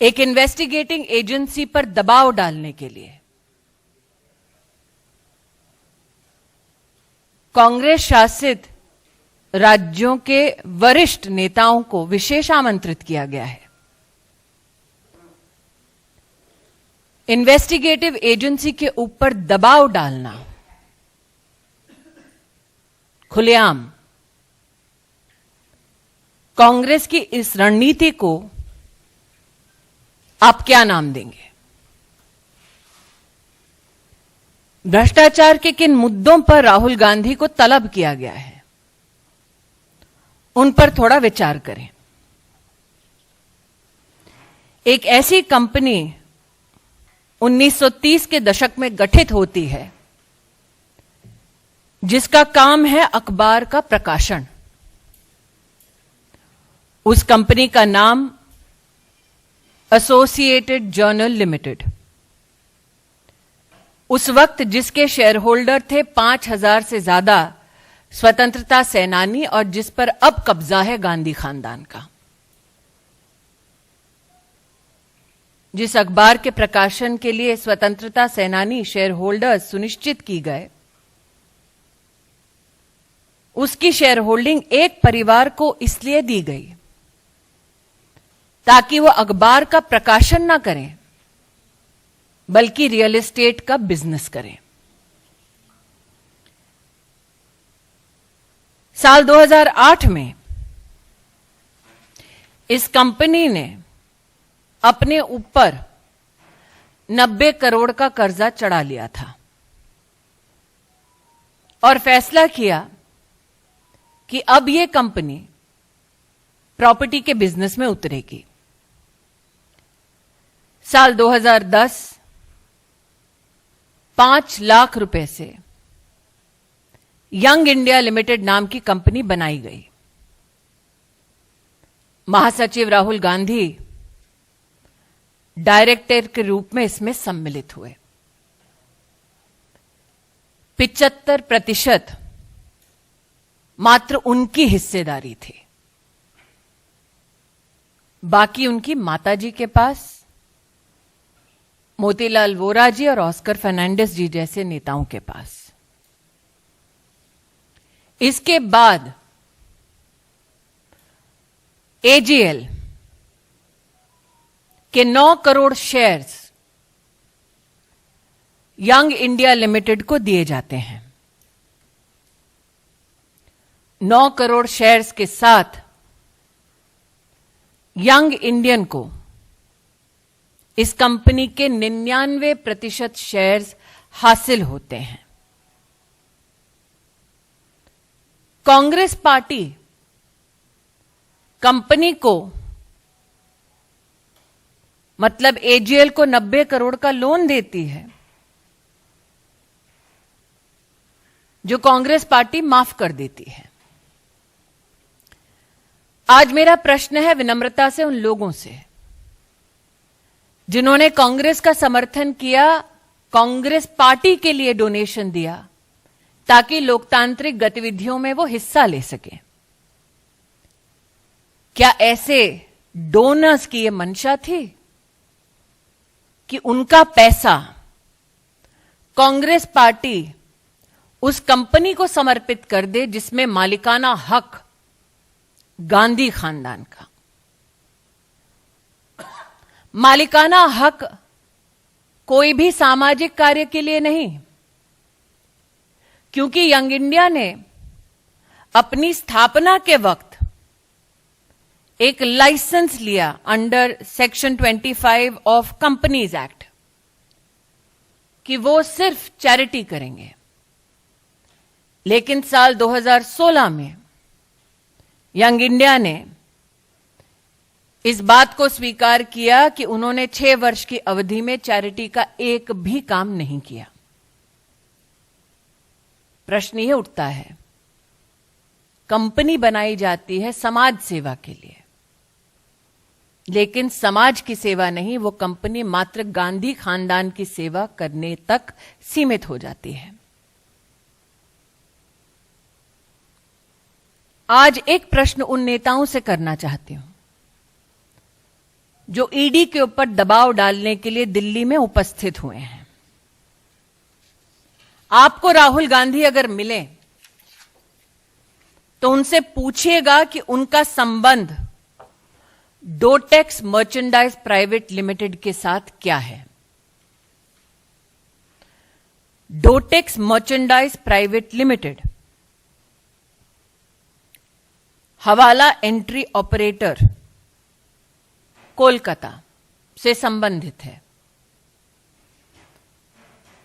एक investigating agency पर दबाव डालने के लिए कांग्रेस शासित राज्यों के वरिष्ठ नेताओं को विशेष आमंत्रित किया गया है। इन्वेस्टिगेटिव एजेंसी के ऊपर दबाव डालना खुलेआम कांग्रेस की इस रणनीति को आप क्या नाम देंगे? भ्रष्टाचार के किन मुद्दों पर राहुल गांधी को तलब किया गया है, उन पर थोड़ा विचार करें। एक ऐसी कंपनी 1930 के दशक में गठित होती है जिसका काम है अखबार का प्रकाशन। उस कंपनी का नाम एसोसिएटेड जर्नल लिमिटेड। उस वक्त जिसके शेयर होल्डर थे 5000 से ज्यादा स्वतंत्रता सेनानी और जिस पर अब कब्जा है गांधी खानदान का। जिस अखबार के प्रकाशन के लिए स्वतंत्रता सेनानी शेयर होल्डर्स सुनिश्चित की गए, उसकी शेयर होल्डिंग एक परिवार को इसलिए दी गई ताकि वो अखबार का प्रकाशन ना करें बल्कि रियल एस्टेट का बिजनेस करें। साल 2008 में इस कंपनी ने अपने ऊपर 90 करोड़ का कर्जा चढ़ा लिया था और फैसला किया कि अब यह कंपनी प्रॉपर्टी के बिजनेस में उतरेगी। साल 2010 5 लाख रुपए से यंग इंडिया लिमिटेड नाम की कंपनी बनाई गई। महासचिव राहुल गांधी डायरेक्टर के रूप में इसमें सम्मिलित हुए। 75% मात्र उनकी हिस्सेदारी थी, बाकी उनकी माताजी के पास, मोतीलाल वोरा जी और ऑस्कर फर्नांडिस जी जैसे नेताओं के पास। इसके बाद एजीएल के 9 crore shares young India limited को दिए जाते हैं। 9 करोड़ शेयर्स के साथ यंग इंडियन को इस कंपनी के 99% शेयर्स हासिल होते हैं। कांग्रेस पार्टी कंपनी को मतलब एजीएल को 90 करोड़ का लोन देती है जो कांग्रेस पार्टी माफ कर देती है। आज मेरा प्रश्न है विनम्रता से उन लोगों से जिन्होंने कांग्रेस का समर्थन किया, कांग्रेस पार्टी के लिए डोनेशन दिया ताकि लोकतांत्रिक गतिविधियों में वो हिस्सा ले सके। क्या ऐसे डोनर्स की यह मंशा थी कि उनका पैसा कांग्रेस पार्टी उस कंपनी को समर्पित कर दे जिसमें मालिकाना हक गांधी खानदान का? मालिकाना हक कोई भी सामाजिक कार्य के लिए नहीं, क्योंकि यंग इंडिया ने अपनी स्थापना के वक्त एक लाइसेंस लिया under section 25 of companies act कि वो सिर्फ चैरिटी करेंगे। लेकिन साल 2016 में यंग इंडिया ने इस बात को स्वीकार किया कि उन्होंने 6 वर्ष की अवधि में चैरिटी का एक भी काम नहीं किया। प्रश्न यह उठता है, कंपनी बनाई जाती है समाज सेवा के लिए, लेकिन समाज की सेवा नहीं, वो कंपनी मात्र गांधी खानदान की सेवा करने तक सीमित हो जाती है। आज एक प्रश्न उन नेताओं से करना चाहती हूं जो ईडी के ऊपर दबाव डालने के लिए दिल्ली में उपस्थित हुए हैं। आपको राहुल गांधी अगर मिले तो उनसे पूछिएगा कि उनका संबंध डोटेक्स मर्चेंडाइज प्राइवेट लिमिटेड के साथ क्या है। डोटेक्स मर्चेंडाइज प्राइवेट लिमिटेड हवाला एंट्री ऑपरेटर कोलकाता से संबंधित है,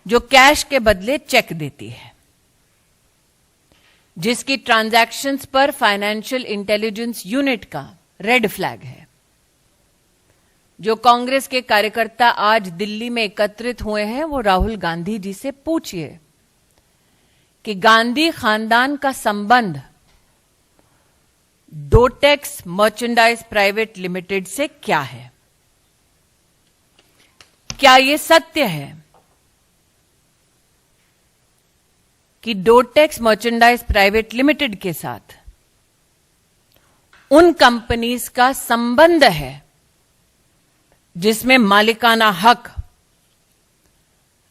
जो कैश के बदले चेक देती है, जिसकी ट्रांजैक्शंस पर फाइनेंशियल इंटेलिजेंस यूनिट का रेड फ्लैग है। जो कांग्रेस के कार्यकर्ता आज दिल्ली में एकत्रित हुए हैं, वो राहुल गांधी जी से पूछिए कि गांधी खानदान का संबंध डोटेक्स मर्चेंडाइज प्राइवेट लिमिटेड से क्या है। क्या यह सत्य है कि डोटेक्स मर्चेंडाइज प्राइवेट लिमिटेड के साथ उन कंपनीज का संबंध है जिसमें मालिकाना हक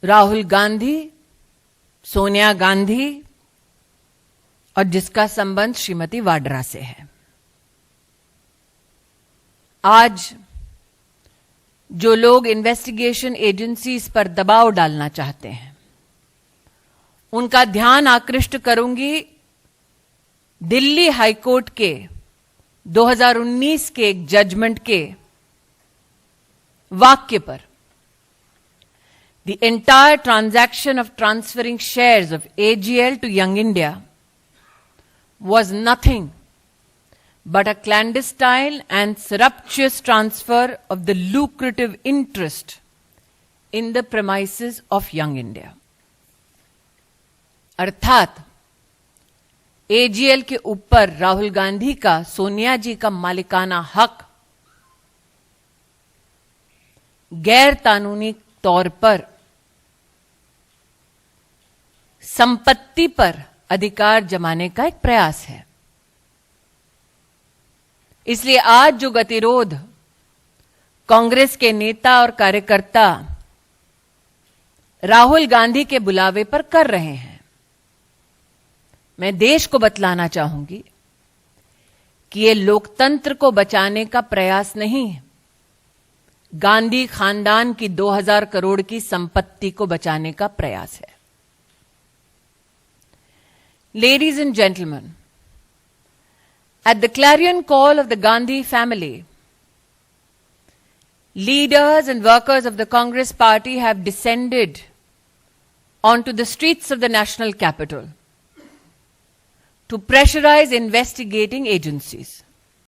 राहुल गांधी, सोनिया गांधी और जिसका संबंध श्रीमती वाड्रा से है। आज जो लोग इन्वेस्टिगेशन एजेंसीज पर दबाव डालना चाहते हैं, उनका ध्यान आकृष्ट करूंगी दिल्ली हाईकोर्ट के 2019 के एक जजमेंट के वाक्य पर। The entire transaction of transferring shares of AGL to Young India was nothing but a clandestine and surreptitious transfer of the lucrative interest in the premises of Young India. अर्थात AGL के ऊपर राहुल गांधी का, सोनिया जी का मालिकाना हक गैर कानूनी तौर पर संपत्ति पर अधिकार जमाने का एक प्रयास है। इसलिए आज जो गतिरोध कांग्रेस के नेता और कार्यकर्ता राहुल गांधी के बुलावे पर कर रहे हैं, मैं देश को बतलाना चाहूंगी कि यह लोकतंत्र को बचाने का प्रयास नहीं है, गांधी खानदान की 2000 करोड़ की संपत्ति को बचाने का प्रयास है। Ladies and gentlemen, at the clarion call of the Gandhi family, leaders and workers of the Congress party have descended onto the streets of the national capital to pressurize investigating agencies.